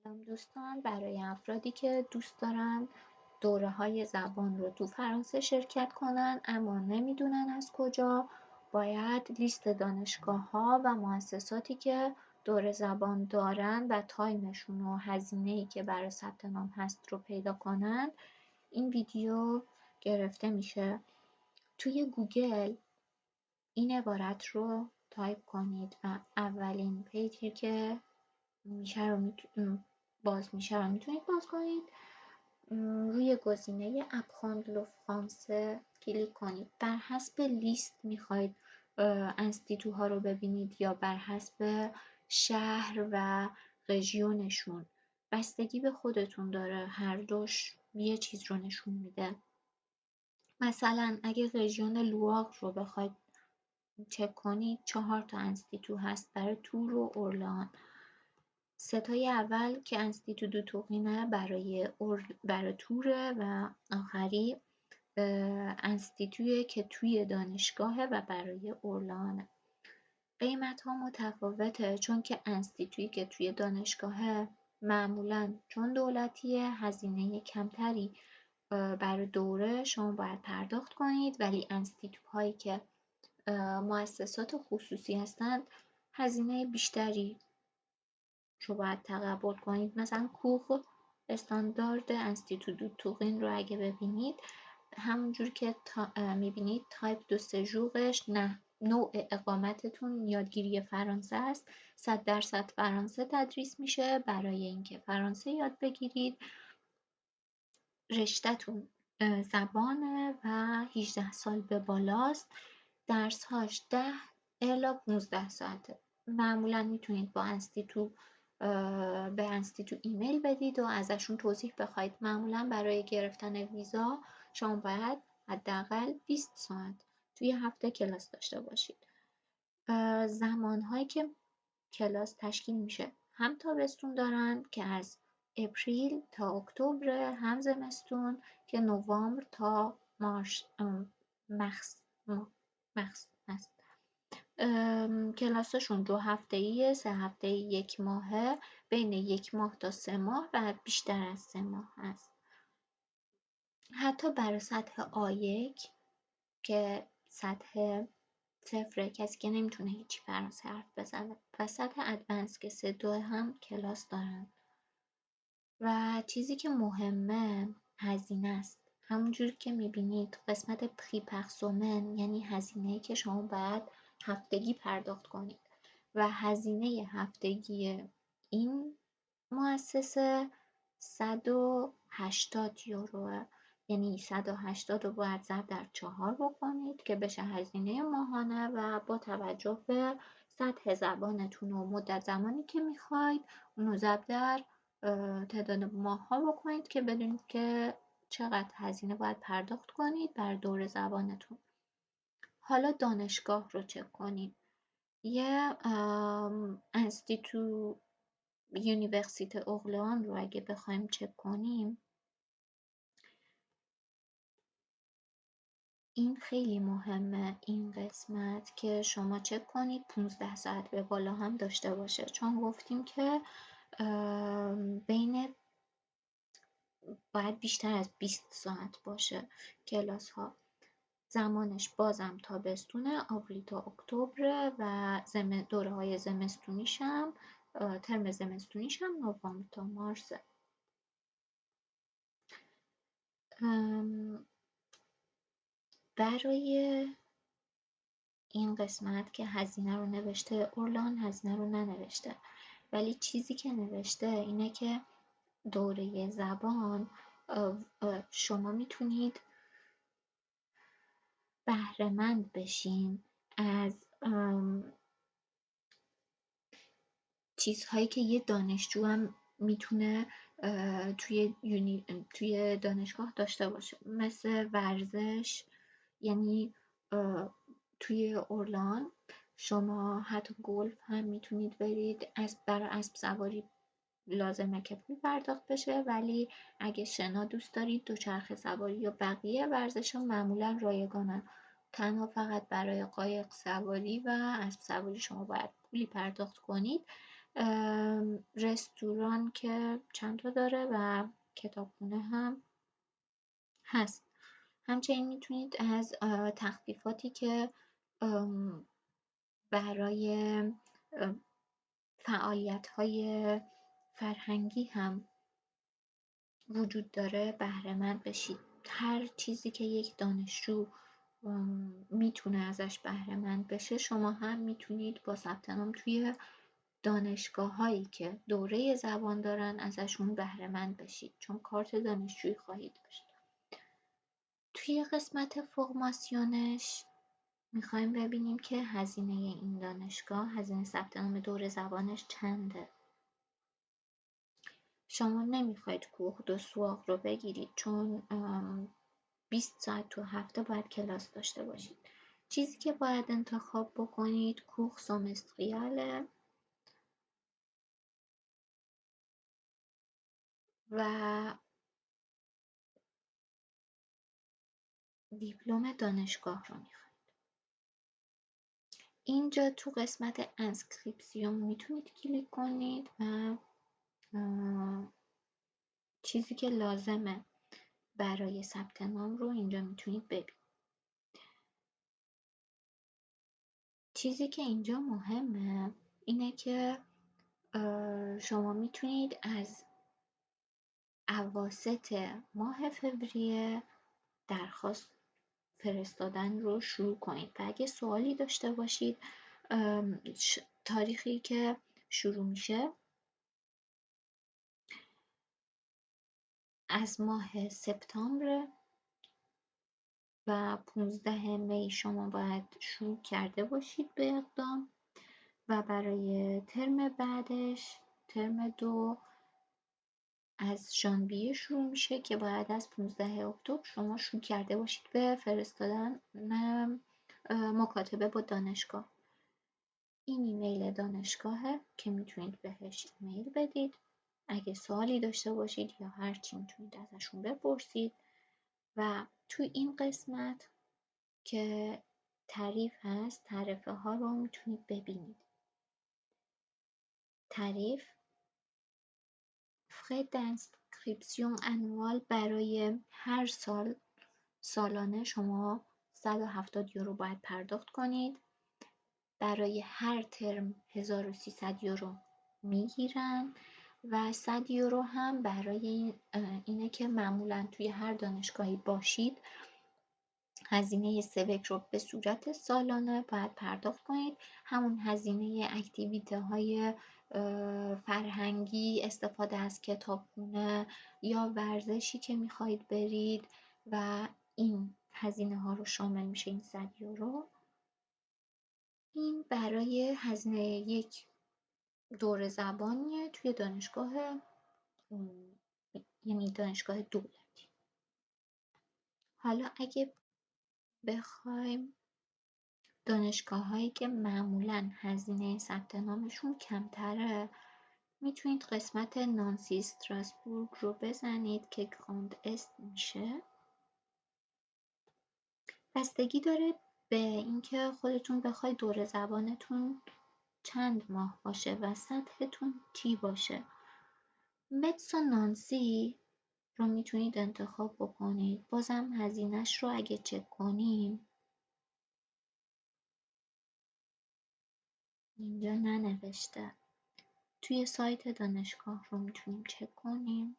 سلام دوستان، برای افرادی که دوست دارن دوره‌های زبان رو تو فرانسه شرکت کنن اما نمیدونن از کجا، باید لیست دانشگاه‌ها و مؤسساتی که دوره زبان دارن و تایمشون و هزینه‌ای که برای ثبت نام هست رو پیدا کنن. این ویدیو گرفته میشه توی گوگل. این عبارت رو تایپ کنید و اولین پیجی که میشه رو باز میشه رو میتونید باز کنید. روی گزینه اپخاند لوفتانسه کلیک کنید. بر حسب لیست میخواید انستیتوها رو ببینید یا بر حسب شهر و رژیونشون؟ بستگی به خودتون داره، هر دوش یه چیز رو نشون میده. مثلا اگه رژیون لواغ رو بخواید چک کنید 4 تا انستیتو هست برای تور و اورلان. ستای اول که انستیتو دو توقینه برای توره و آخری انستیتویه که توی دانشگاهه و برای اورلانه. قیمت ها متفاوته چون که انستیتویی که توی دانشگاهه معمولا چون دولتیه هزینه کمتری برای دوره شما باید پرداخت کنید، ولی انستیتوهایی که مؤسسات خصوصی هستند هزینه بیشتری رو باید تقبل کنید. مثلا کوه استاندارد انستیتو دو توقین رو اگه ببینید، همونجور که میبینید تایپ دو سژورش نه نوع اقامتتون یادگیری فرانسه است. 100% فرانسه تدریس میشه. برای اینکه فرانسه یاد بگیرید رشتهتون زبانه و 18 سال به بالاست. درس‌هاش 10 الی 15 ساعته. معمولا میتونید با انستیتو به انستیتو ایمیل بدید و ازشون توضیح بخواید. معمولا برای گرفتن ویزا شما باید حداقل 20 ساعت توی هفته کلاس داشته باشید. زمانهایی که کلاس تشکیل میشه، هم تابستون دارن که از اپریل تا اکتبر، هم زمستون که نوامبر تا مارس مخص است. کلاساشون 2 هفته‌ایه، 3 هفته‌ای، 1 ماهه، بین 1 ماه تا 3 ماه و بیشتر از 3 ماه هست. حتی برای سطح A1 که سطح صفره، کسی که نمیتونه هیچی فرانسه حرف بزنه، و سطح ادوانس که 3-2 هم کلاس دارن. و چیزی که مهمه هزینه است. همونجور که میبینید قسمت پری پر سومن یعنی هزینه‌ای که شما باید هفتگی پرداخت کنید و هزینه هفتگی این مؤسسه 180 یوروه. یعنی 180 رو باید ضرب در 4 بکنید که بشه هزینه ماهانه و با توجه به سطح زبانتون و مدت زمانی که میخواید اونو ضرب در تعداد ماه‌ها بکنید که بدونید که چقدر هزینه باید پرداخت کنید بر دوره زبانتون. حالا دانشگاه رو چک کنید. یه انستیتو یونیورسیته اورلئان رو اگه بخوایم چک کنیم، این خیلی مهمه این قسمت که شما چک کنید 15 ساعت به بالا هم داشته باشه، چون گفتیم که بین باید بیشتر از 20 ساعت باشه کلاس ها. زمانش بازم تابستونه، آوریل تا اکتبر و دوره های زمستونیش هم ترم زمستونیش هم نوامبر تا مارسه. برای این قسمت که هزینه رو نوشته، اورلان هزینه رو ننوشته، ولی چیزی که نوشته اینه که دوره زبان شما میتونید بهره‌مند بشین از چیزهایی که یه دانشجو هم میتونه توی دانشگاه داشته باشه، مثل ورزش. یعنی توی اورلان شما حتی گلف هم میتونید برید. برای اسب سواری لازمه که پول پرداخت بشه، ولی اگه شنا دوست دارید دوچرخه سواری یا بقیه ورزش ها معمولا رایگانن. تنها فقط برای قایق سواری و اسب سواری شما باید پولی پرداخت کنید رستوران که چند تا داره و کتابخونه هم هست. همچنین میتونید از تخفیفاتی که برای فعالیت‌های فرهنگی هم وجود داره بهره‌مند بشید. هر چیزی که یک دانشجو میتونه ازش بهره‌مند بشه، شما هم میتونید با ثبت نام توی دانشگاه‌هایی که دوره زبان دارن ازشون بهره‌مند بشید، چون کارت دانشجویی خواهید داشت. توی قسمت فرماسیونش میخوایم ببینیم که هزینه این دانشگاه، هزینه ثبت نام دوره زبانش چنده. شما نمیخواید کوه دو سوراخ رو بگیرید، چون 20 ساعت تو هفته باید کلاس داشته باشید. چیزی که باید انتخاب بکنید کوه سمستریاله و دیپلم دانشگاه رو میخواید. اینجا تو قسمت انسکریپسیون میتونید کلیک کنید و چیزی که لازمه برای ثبت نام رو اینجا میتونید ببینید. چیزی که اینجا مهمه اینه که شما میتونید از اواسط ماه فوریه درخواست فرستادن رو شروع کنید و اگه سوالی داشته باشید تاریخی که شروع میشه از ماه سپتامبر و 15 می شما باید شروع کرده باشید به اقدام و برای ترم بعدش ترم 2 از ژانویه شروع میشه که باید از 15 اکتبر شما شروع کرده باشید به فرستادن مکاتبه با دانشگاه. این ایمیل دانشگاهه که میتونید بهش ایمیل بدید. اگه سوالی داشته باشید یا هرچی میتونید ازشون بپرسید و تو این قسمت که تعریف هست تعرفه ها رو میتونید ببینید. تعریف frais d'inscription annual برای هر سال سالانه شما 170 یورو باید پرداخت کنید. برای هر ترم 1300 یورو میگیرن و 100 یورو هم برای اینه که معمولا توی هر دانشگاهی باشید هزینه سوک رو به صورت سالانه باید پرداخت کنید. همون هزینه اکتیویته های فرهنگی، استفاده از کتابخونه یا ورزشی که میخواید برید و این هزینه ها رو شامل میشه این 100 یورو. این برای هزینه یک دوره زبانیه توی دانشگاه یعنی دانشگاه دولتی. حالا اگه بخوایم دانشگاه‌هایی که معمولاً هزینه ثبت نامشون کمتره میتونید قسمت نانسی استراسبورگ رو بزنید که گراند است میشه. بستگی داره به اینکه خودتون بخواید دوره زبانتون چند ماه باشه و سطحتون چی باشه. متس و نانسی رو میتونید انتخاب بکنید. بازم هزینهش رو اگه چک کنیم اینجا ننوشته. توی سایت دانشگاه رو میتونیم چک کنیم.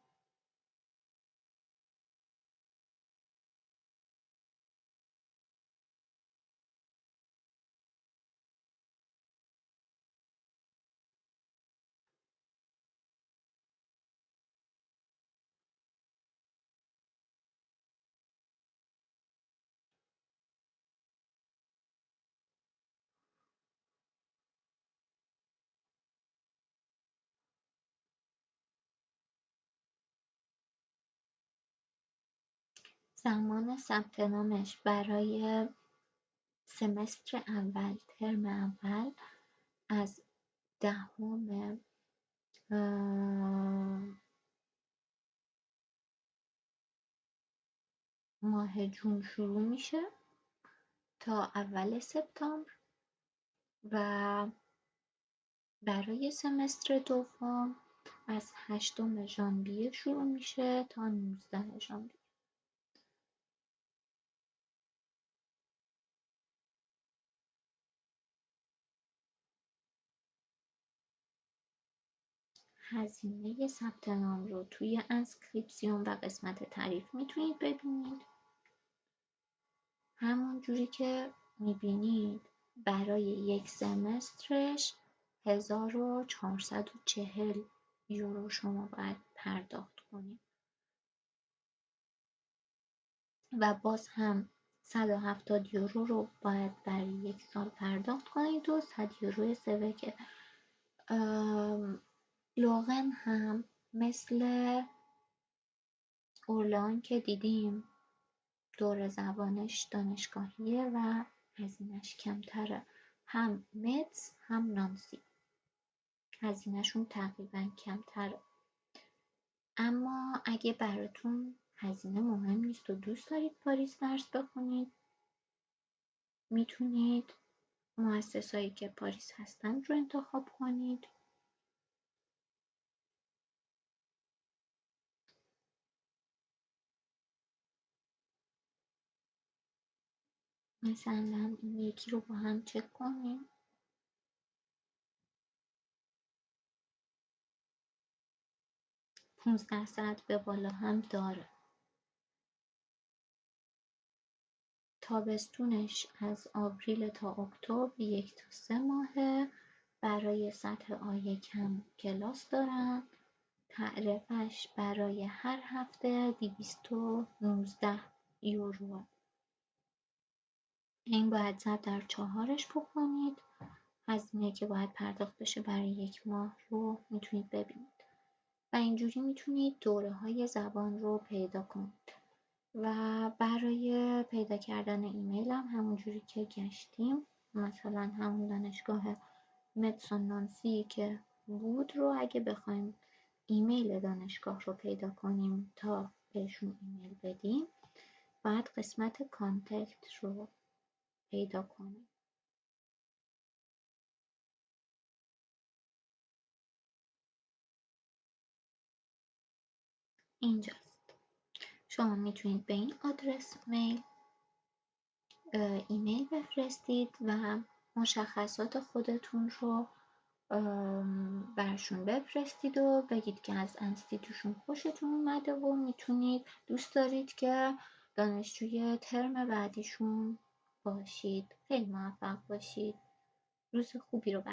زمان ثبت نامش برای سمستر اول ترم اول از 10 ماه جون شروع میشه تا اول سپتامبر و برای سمستر دوم از 8 ژانویه شروع میشه تا 19 ژانویه. هزینه ثبت نام رو توی انسکریپسیون و قسمت تعریف میتونید ببینید. همون جوری که میبینید برای یک سمسترش 1440 یورو شما باید پرداخت کنید و باز هم 170 یورو رو باید برای یک سال پرداخت کنید و 100 یورو سوک. لوغن هم مثل اورلان که دیدیم دور زبانش دانشگاهیه و هزینهش کمتره. هم متس هم نانسی هزینهشون تقریبا کمتره. اما اگه براتون هزینه مهم نیست و دوست دارید پاریس درس بخونید، میتونید مؤسسه‌ای که پاریس هستن رو انتخاب کنید. مثلا این یکی رو با هم چک کنیم. 15 ساعت به بالا هم داره. تابستونش از آوریل تا اکتبر 1 تا 3 ماهه. برای سطح A1 هم کلاس دارن. تعرفه‌اش برای هر هفته 219 یوروه. این باید ضرب در 4ش بکنید. هزینه که باید پرداخت بشه برای 1 ماه رو میتونید ببینید و اینجوری میتونید دوره‌های زبان رو پیدا کنید. و برای پیدا کردن ایمیل هم همونجوری که گشتیم، مثلا همون دانشگاه مدسون نانسی که بود رو اگه بخوایم ایمیل دانشگاه رو پیدا کنیم تا بهشون ایمیل بدیم، باید قسمت کانتکت رو پیدا کنیم. اینجاست. شما میتونید به این آدرس ایمیل بفرستید و مشخصات خودتون رو برشون بفرستید و بگید که از انستیتوشن خوشتون اومده و میتونید دوست دارید که دانشجوی ترم بعدیشون باشید. خیلی موفق باشید. روز خوبی رو